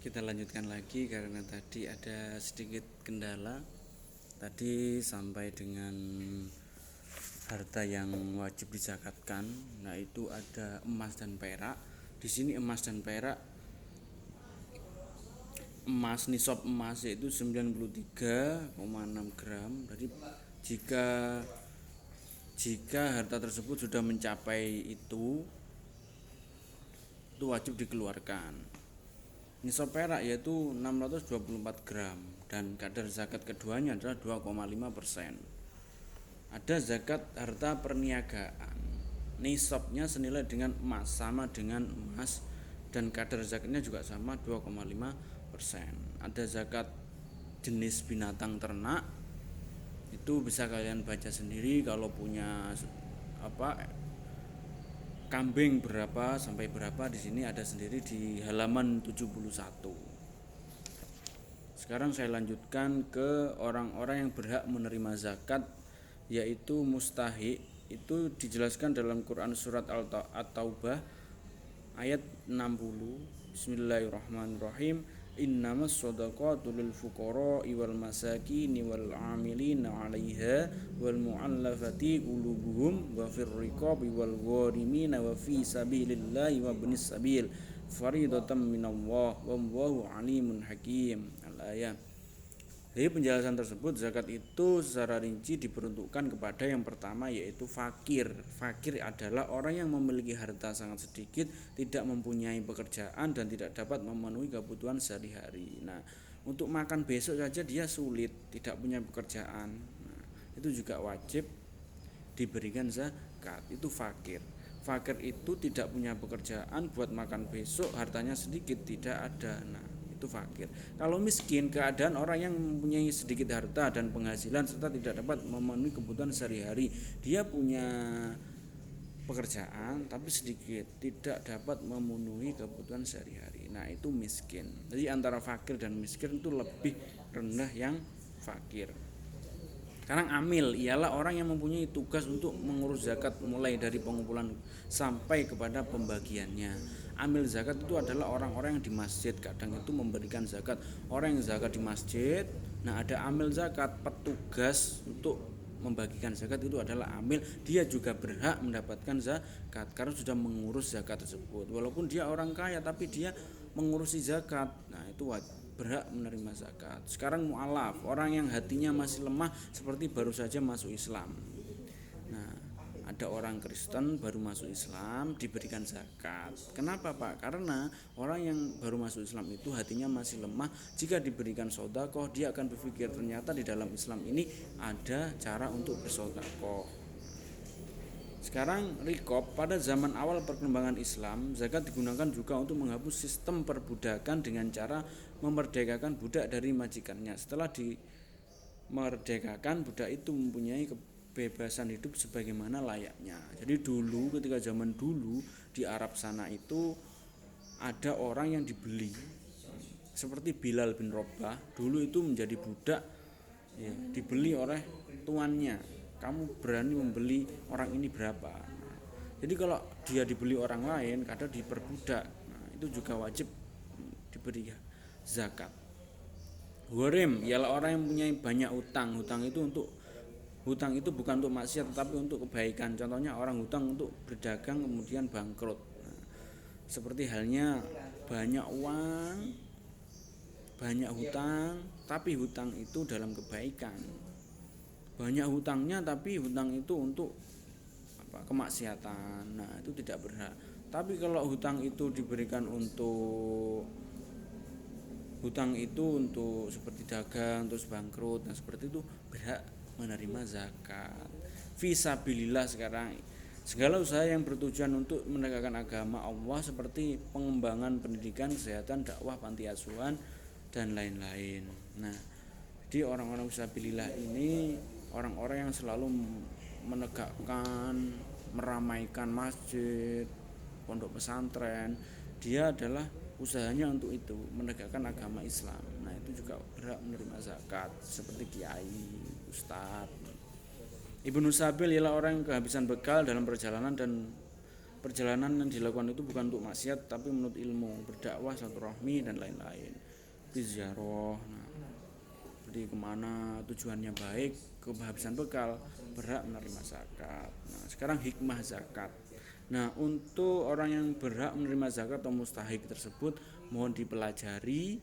Kita lanjutkan lagi karena tadi ada sedikit kendala. Tadi sampai dengan harta yang wajib dizakatkan. Nah, itu ada emas dan perak. Di sini emas dan perak, emas nisab emas yaitu 93,6 gram. Jadi jika jika harta tersebut sudah mencapai itu wajib dikeluarkan. Nisab perak yaitu 624 gram dan kadar zakat keduanya adalah 2,5%. Ada zakat harta perniagaan. Nisabnya senilai dengan emas, sama dengan emas, dan kadar zakatnya juga sama 2,5%. Ada zakat jenis binatang ternak. Itu bisa kalian baca sendiri kalau punya kambing berapa sampai berapa, di sini ada sendiri di halaman 71. Sekarang saya lanjutkan ke orang-orang yang berhak menerima zakat, yaitu mustahiq. Itu dijelaskan dalam Quran surat At-Taubah ayat 60. Bismillahirrahmanirrahim. Innamas shadaqatu lil fuqara'i wal masakini wal 'amilina 'alaiha wal mu'allafati qulubuhum wa fir riqabi wal gharimina wa fi sabilillahi wa ibnis sabil faridatan minallah wallahu 'alimun hakim. Al-ayat. Dari penjelasan tersebut, zakat itu secara rinci diperuntukkan kepada yang pertama, yaitu fakir. Fakir adalah orang yang memiliki harta sangat sedikit, tidak mempunyai pekerjaan, dan tidak dapat memenuhi kebutuhan sehari-hari. Nah, untuk makan besok saja dia sulit, tidak punya pekerjaan. Nah, itu juga wajib diberikan zakat. Itu fakir. Fakir itu tidak punya pekerjaan, buat makan besok, hartanya sedikit, tidak ada. Nah, itu fakir. Kalau miskin, keadaan orang yang mempunyai sedikit harta dan penghasilan serta tidak dapat memenuhi kebutuhan sehari-hari. Dia punya pekerjaan tapi sedikit, tidak dapat memenuhi kebutuhan sehari-hari. Nah, itu miskin. Jadi antara fakir dan miskin itu lebih rendah yang fakir. Sekarang amil ialah orang yang mempunyai tugas untuk mengurus zakat mulai dari pengumpulan sampai kepada pembagiannya. Amil zakat itu adalah orang-orang yang di masjid, kadang itu memberikan zakat. Orang yang zakat di masjid, nah ada amil zakat, petugas untuk membagikan zakat itu adalah amil. Dia juga berhak mendapatkan zakat karena sudah mengurus zakat tersebut. Walaupun dia orang kaya tapi dia mengurusi zakat, nah itu berhak menerima zakat. Sekarang mu'alaf, orang yang hatinya masih lemah seperti baru saja masuk Islam. Nah, ada orang Kristen baru masuk Islam diberikan zakat. Kenapa, Pak? Karena orang yang baru masuk Islam itu hatinya masih lemah. Jika diberikan sedekah, dia akan berpikir ternyata di dalam Islam ini ada cara untuk bersedekah. Sekarang rikob, pada zaman awal perkembangan Islam, zakat digunakan juga untuk menghapus sistem perbudakan dengan cara memerdekakan budak dari majikannya. Setelah dimerdekakan, budak itu mempunyai kebebasan hidup sebagaimana layaknya. Jadi dulu, ketika zaman dulu di Arab sana itu ada orang yang dibeli, seperti Bilal bin Rabah. Dulu itu menjadi budak, ya, dibeli oleh tuannya. Kamu berani membeli orang ini berapa? Nah, jadi kalau dia dibeli orang lain, kadang diperbudak. Nah, itu juga wajib diberi zakat. Gharim ialah orang yang mempunyai banyak hutang. Hutang itu bukan untuk maksiat tetapi untuk kebaikan. Contohnya orang hutang untuk berdagang kemudian bangkrut. Nah, seperti halnya banyak uang, banyak hutang, tapi hutang itu dalam kebaikan. Banyak hutangnya tapi hutang itu untuk kemaksiatan, nah itu tidak berhak. Tapi kalau hutang itu diberikan untuk seperti dagang terus bangkrut, nah seperti itu berhak menerima zakat. Fisabilillah. Sekarang segala usaha yang bertujuan untuk menegakkan agama Allah seperti pengembangan pendidikan, kesehatan, dakwah, panti asuhan dan lain-lain. Nah, jadi orang-orang fisabilillah ini orang-orang yang selalu menegakkan, meramaikan masjid, pondok pesantren. Dia adalah usahanya untuk itu, menegakkan agama Islam. Nah, itu juga berhak menerima zakat seperti kiai, ustadz. Ibnu Sabil ialah orang yang kehabisan bekal dalam perjalanan dan perjalanan yang dilakukan itu bukan untuk maksiat tapi menurut ilmu, berdakwah, silaturahmi dan lain-lain. Ziarah, nah, jadi kemana tujuannya baik, kehabisan bekal, berhak menerima zakat. Nah, sekarang hikmah zakat. Nah, untuk orang yang berhak menerima zakat atau mustahik tersebut mohon dipelajari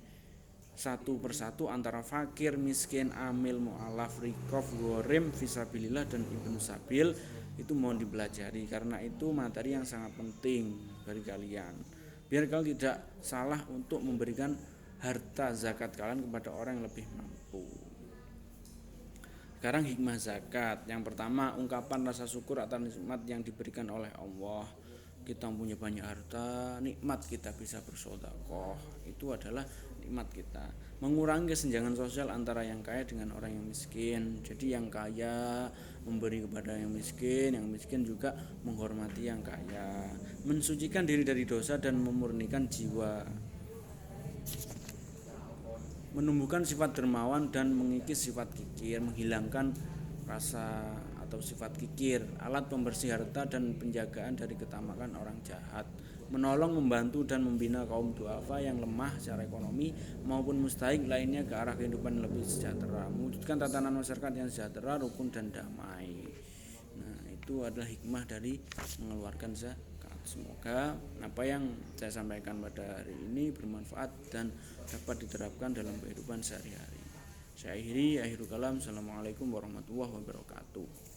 satu persatu antara fakir, miskin, amil, mu'alaf, rikof, gorim, fisabilillah dan ibnu sabil. Itu mohon dipelajari karena itu materi yang sangat penting bagi kalian. Biar kalian tidak salah untuk memberikan harta zakat kalian kepada orang yang lebih mampu. Sekarang hikmah zakat. Yang pertama, ungkapan rasa syukur atas nikmat yang diberikan oleh Allah. Kita punya banyak harta, nikmat kita bisa bersedekah. Itu adalah nikmat kita. Mengurangi kesenjangan sosial antara yang kaya dengan orang yang miskin. Jadi yang kaya memberi kepada yang miskin juga menghormati yang kaya. Mensucikan diri dari dosa dan memurnikan jiwa. Menumbuhkan sifat dermawan dan mengikis sifat kikir, menghilangkan rasa atau sifat kikir, alat pembersih harta dan penjagaan dari ketamakan orang jahat, menolong, membantu dan membina kaum duafa yang lemah secara ekonomi maupun mustahik lainnya ke arah kehidupan yang lebih sejahtera, mewujudkan tatanan masyarakat yang sejahtera, rukun dan damai. Nah, itu adalah hikmah dari mengeluarkan zakat. Semoga apa yang saya sampaikan pada hari ini bermanfaat dan dapat diterapkan dalam kehidupan sehari-hari. Saya akhiri kalam. Assalamualaikum warahmatullahi wabarakatuh.